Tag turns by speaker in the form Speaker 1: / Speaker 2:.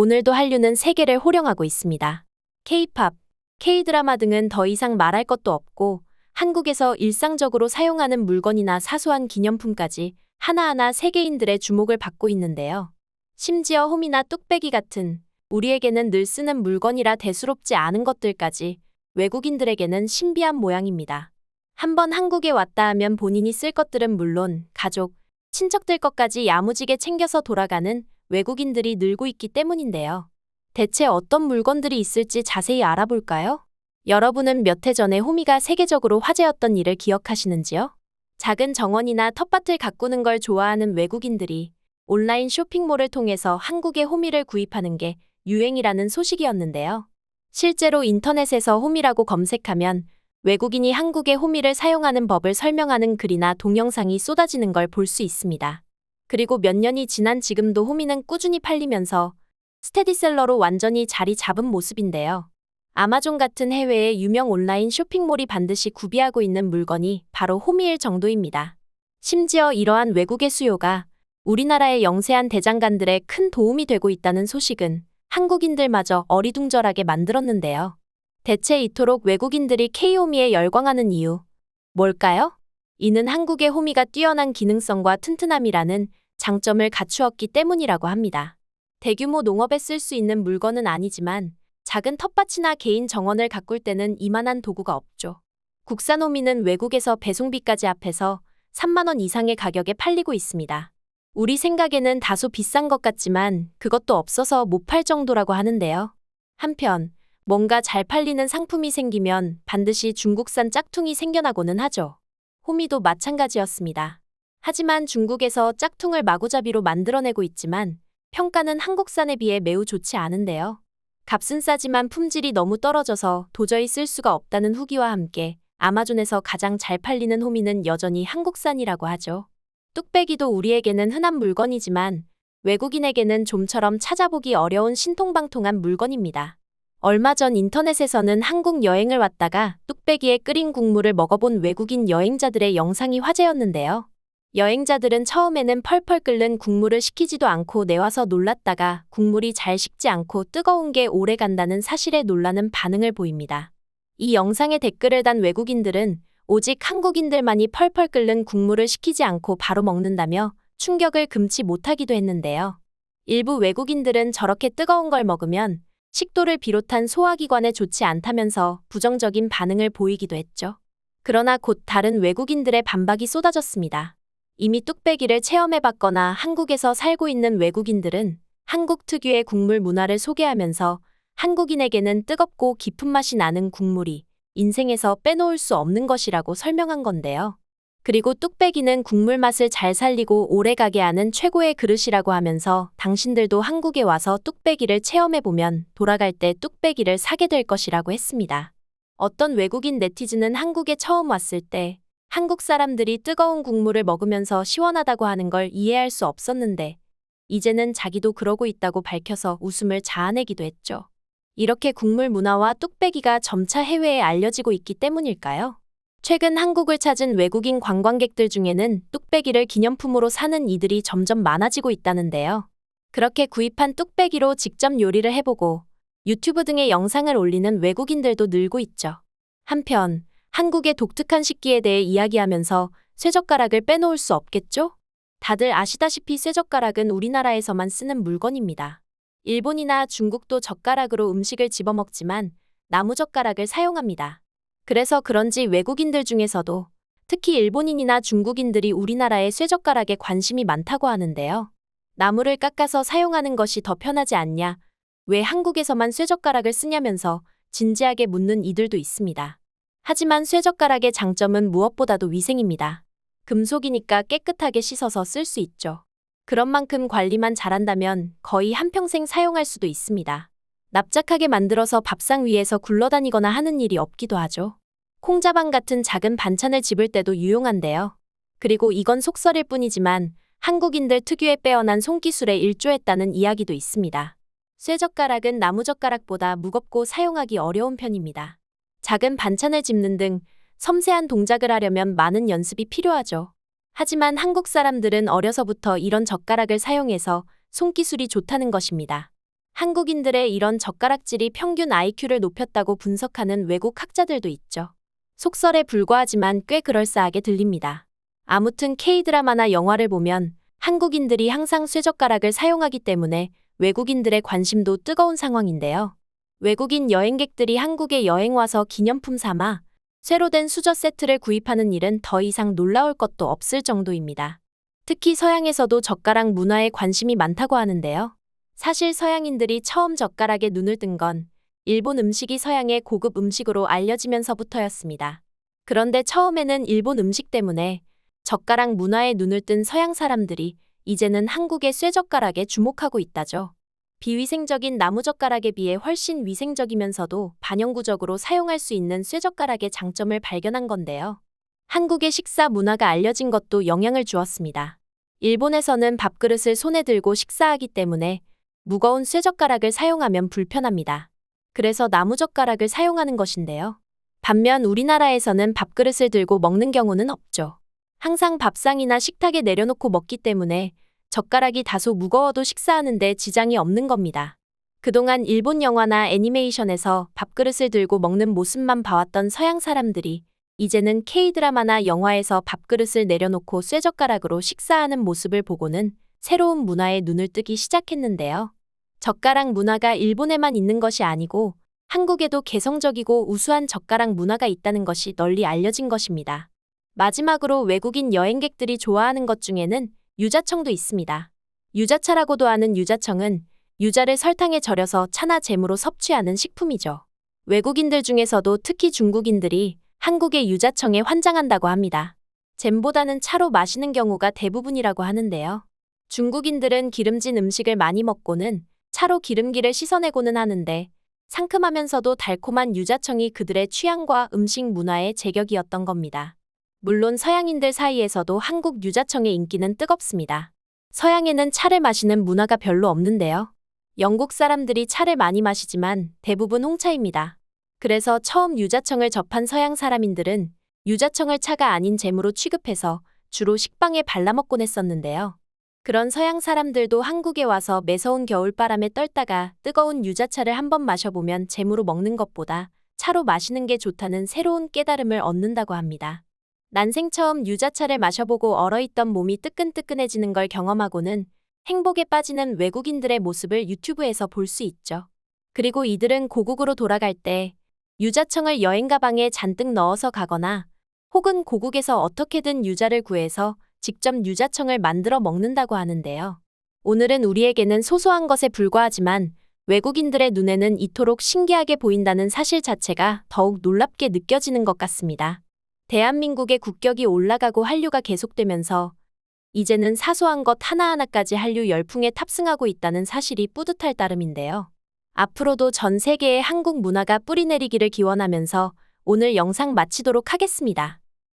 Speaker 1: 오늘도 한류는 세계를 호령하고 있습니다. K-팝, K-드라마 등은 더 이상 말할 것도 없고 한국에서 일상적으로 사용하는 물건이나 사소한 기념품까지 하나하나 세계인들의 주목을 받고 있는데요. 심지어 홈이나 뚝배기 같은 우리에게는 늘 쓰는 물건이라 대수롭지 않은 것들까지 외국인들에게는 신비한 모양입니다. 한번 한국에 왔다 하면 본인이 쓸 것들은 물론 가족, 친척들 것까지 야무지게 챙겨서 돌아가는 외국인들이 늘고 있기 때문인데요. 대체 어떤 물건들이 있을지 자세히 알아볼까요? 여러분은 몇 해 전에 호미가 세계적으로 화제였던 일을 기억하시는지요? 작은 정원이나 텃밭을 가꾸는 걸 좋아하는 외국인들이 온라인 쇼핑몰을 통해서 한국의 호미를 구입하는 게 유행이라는 소식이었는데요. 실제로 인터넷에서 호미라고 검색하면 외국인이 한국의 호미를 사용하는 법을 설명하는 글이나 동영상이 쏟아지는 걸 볼 수 있습니다. 그리고 몇 년이 지난 지금도 호미는 꾸준히 팔리면서 스테디셀러로 완전히 자리 잡은 모습인데요. 아마존 같은 해외의 유명 온라인 쇼핑몰이 반드시 구비하고 있는 물건이 바로 호미일 정도입니다. 심지어 이러한 외국의 수요가 우리나라의 영세한 대장간들에 큰 도움이 되고 있다는 소식은 한국인들마저 어리둥절하게 만들었는데요. 대체 이토록 외국인들이 K-호미에 열광하는 이유, 뭘까요? 이는 한국의 호미가 뛰어난 기능성과 튼튼함이라는 장점을 갖추었기 때문이라고 합니다. 대규모 농업에 쓸 수 있는 물건은 아니지만 작은 텃밭이나 개인 정원을 가꿀 때는 이만한 도구가 없죠. 국산 호미는 외국에서 배송비까지 합해서 3만 원 이상의 가격에 팔리고 있습니다. 우리 생각에는 다소 비싼 것 같지만 그것도 없어서 못 팔 정도라고 하는데요. 한편 뭔가 잘 팔리는 상품이 생기면 반드시 중국산 짝퉁이 생겨나고는 하죠. 호미도 마찬가지였습니다. 하지만 중국에서 짝퉁을 마구잡이로 만들어내고 있지만 평가는 한국산에 비해 매우 좋지 않은데요. 값은 싸지만 품질이 너무 떨어져서 도저히 쓸 수가 없다는 후기와 함께 아마존에서 가장 잘 팔리는 호미는 여전히 한국산이라고 하죠. 뚝배기도 우리에게는 흔한 물건이지만 외국인에게는 좀처럼 찾아보기 어려운 신통방통한 물건입니다. 얼마 전 인터넷에서는 한국 여행을 왔다가 뚝배기에 끓인 국물을 먹어본 외국인 여행자들의 영상이 화제였는데요. 여행자들은 처음에는 펄펄 끓는 국물을 식히지도 않고 내와서 놀랐다가 국물이 잘 식지 않고 뜨거운 게 오래 간다는 사실에 놀라는 반응을 보입니다. 이 영상에 댓글을 단 외국인들은 오직 한국인들만이 펄펄 끓는 국물을 식히지 않고 바로 먹는다며 충격을 금치 못하기도 했는데요. 일부 외국인들은 저렇게 뜨거운 걸 먹으면 식도를 비롯한 소화기관에 좋지 않다면서 부정적인 반응을 보이기도 했죠. 그러나 곧 다른 외국인들의 반박이 쏟아졌습니다. 이미 뚝배기를 체험해봤거나 한국에서 살고 있는 외국인들은 한국 특유의 국물 문화를 소개하면서 한국인에게는 뜨겁고 깊은 맛이 나는 국물이 인생에서 빼놓을 수 없는 것이라고 설명한 건데요. 그리고 뚝배기는 국물 맛을 잘 살리고 오래가게 하는 최고의 그릇이라고 하면서 당신들도 한국에 와서 뚝배기를 체험해보면 돌아갈 때 뚝배기를 사게 될 것이라고 했습니다. 어떤 외국인 네티즌은 한국에 처음 왔을 때 한국 사람들이 뜨거운 국물을 먹으면서 시원하다고 하는 걸 이해할 수 없었는데 이제는 자기도 그러고 있다고 밝혀서 웃음을 자아내기도 했죠. 이렇게 국물 문화와 뚝배기가 점차 해외에 알려지고 있기 때문일까요? 최근 한국을 찾은 외국인 관광객들 중에는 뚝배기를 기념품으로 사는 이들이 점점 많아지고 있다는데요. 그렇게 구입한 뚝배기로 직접 요리를 해보고 유튜브 등의 영상을 올리는 외국인들도 늘고 있죠. 한편 한국의 독특한 식기에 대해 이야기하면서 쇠젓가락을 빼놓을 수 없겠죠? 다들 아시다시피 쇠젓가락은 우리나라에서만 쓰는 물건입니다. 일본이나 중국도 젓가락으로 음식을 집어먹지만 나무젓가락을 사용합니다. 그래서 그런지 외국인들 중에서도 특히 일본인이나 중국인들이 우리나라의 쇠젓가락에 관심이 많다고 하는데요. 나무를 깎아서 사용하는 것이 더 편하지 않냐, 왜 한국에서만 쇠젓가락을 쓰냐면서 진지하게 묻는 이들도 있습니다. 하지만 쇠젓가락의 장점은 무엇보다도 위생입니다. 금속이니까 깨끗하게 씻어서 쓸 수 있죠. 그런 만큼 관리만 잘한다면 거의 한평생 사용할 수도 있습니다. 납작하게 만들어서 밥상 위에서 굴러다니거나 하는 일이 없기도 하죠. 콩자반 같은 작은 반찬을 집을 때도 유용한데요. 그리고 이건 속설일 뿐이지만 한국인들 특유의 빼어난 손기술에 일조했다는 이야기도 있습니다. 쇠젓가락은 나무젓가락보다 무겁고 사용하기 어려운 편입니다. 작은 반찬을 집는 등 섬세한 동작을 하려면 많은 연습이 필요하죠. 하지만 한국 사람들은 어려서부터 이런 젓가락을 사용해서 손기술이 좋다는 것입니다. 한국인들의 이런 젓가락질이 평균 IQ를 높였다고 분석하는 외국 학자들도 있죠. 속설에 불과하지만 꽤 그럴싸하게 들립니다. 아무튼 K드라마나 영화를 보면 한국인들이 항상 쇠젓가락을 사용하기 때문에 외국인들의 관심도 뜨거운 상황인데요. 외국인 여행객들이 한국에 여행 와서 기념품 삼아 쇠로 된 수저 세트를 구입하는 일은 더 이상 놀라울 것도 없을 정도입니다. 특히 서양에서도 젓가락 문화에 관심이 많다고 하는데요. 사실 서양인들이 처음 젓가락에 눈을 뜬 건 일본 음식이 서양의 고급 음식으로 알려지면서부터였습니다. 그런데 처음에는 일본 음식 때문에 젓가락 문화에 눈을 뜬 서양 사람들이 이제는 한국의 쇠젓가락에 주목하고 있다죠. 비위생적인 나무젓가락에 비해 훨씬 위생적이면서도 반영구적으로 사용할 수 있는 쇠젓가락의 장점을 발견한 건데요. 한국의 식사 문화가 알려진 것도 영향을 주었습니다. 일본에서는 밥그릇을 손에 들고 식사하기 때문에 무거운 쇠젓가락을 사용하면 불편합니다. 그래서 나무젓가락을 사용하는 것인데요. 반면 우리나라에서는 밥그릇을 들고 먹는 경우는 없죠. 항상 밥상이나 식탁에 내려놓고 먹기 때문에 젓가락이 다소 무거워도 식사하는데 지장이 없는 겁니다. 그동안 일본 영화나 애니메이션에서 밥그릇을 들고 먹는 모습만 봐왔던 서양 사람들이 이제는 K드라마나 영화에서 밥그릇을 내려놓고 쇠젓가락으로 식사하는 모습을 보고는 새로운 문화에 눈을 뜨기 시작했는데요. 젓가락 문화가 일본에만 있는 것이 아니고 한국에도 개성적이고 우수한 젓가락 문화가 있다는 것이 널리 알려진 것입니다. 마지막으로 외국인 여행객들이 좋아하는 것 중에는 유자청도 있습니다. 유자차라고도 하는 유자청은 유자를 설탕에 절여서 차나 잼으로 섭취하는 식품이죠. 외국인들 중에서도 특히 중국인들이 한국의 유자청에 환장한다고 합니다. 잼보다는 차로 마시는 경우가 대부분이라고 하는데요. 중국인들은 기름진 음식을 많이 먹고는 차로 기름기를 씻어내고는 하는데 상큼하면서도 달콤한 유자청이 그들의 취향과 음식 문화의 제격이었던 겁니다. 물론 서양인들 사이에서도 한국 유자청의 인기는 뜨겁습니다. 서양에는 차를 마시는 문화가 별로 없는데요. 영국 사람들이 차를 많이 마시지만 대부분 홍차입니다. 그래서 처음 유자청을 접한 서양 사람인들은 유자청을 차가 아닌 잼으로 취급해서 주로 식빵에 발라먹곤 했었는데요. 그런 서양 사람들도 한국에 와서 매서운 겨울바람에 떨다가 뜨거운 유자차를 한번 마셔보면 잼으로 먹는 것보다 차로 마시는 게 좋다는 새로운 깨달음을 얻는다고 합니다. 난생 처음 유자차를 마셔보고 얼어있던 몸이 뜨끈뜨끈해지는 걸 경험하고는 행복에 빠지는 외국인들의 모습을 유튜브에서 볼 수 있죠. 그리고 이들은 고국으로 돌아갈 때 유자청을 여행 가방에 잔뜩 넣어서 가거나 혹은 고국에서 어떻게든 유자를 구해서 직접 유자청을 만들어 먹는다고 하는데요. 오늘은 우리에게는 소소한 것에 불과하지만 외국인들의 눈에는 이토록 신기하게 보인다는 사실 자체가 더욱 놀랍게 느껴지는 것 같습니다. 대한민국의 국격이 올라가고 한류가 계속되면서 이제는 사소한 것 하나하나까지 한류 열풍에 탑승하고 있다는 사실이 뿌듯할 따름인데요. 앞으로도 전 세계에 한국 문화가 뿌리내리기를 기원하면서 오늘 영상 마치도록 하겠습니다.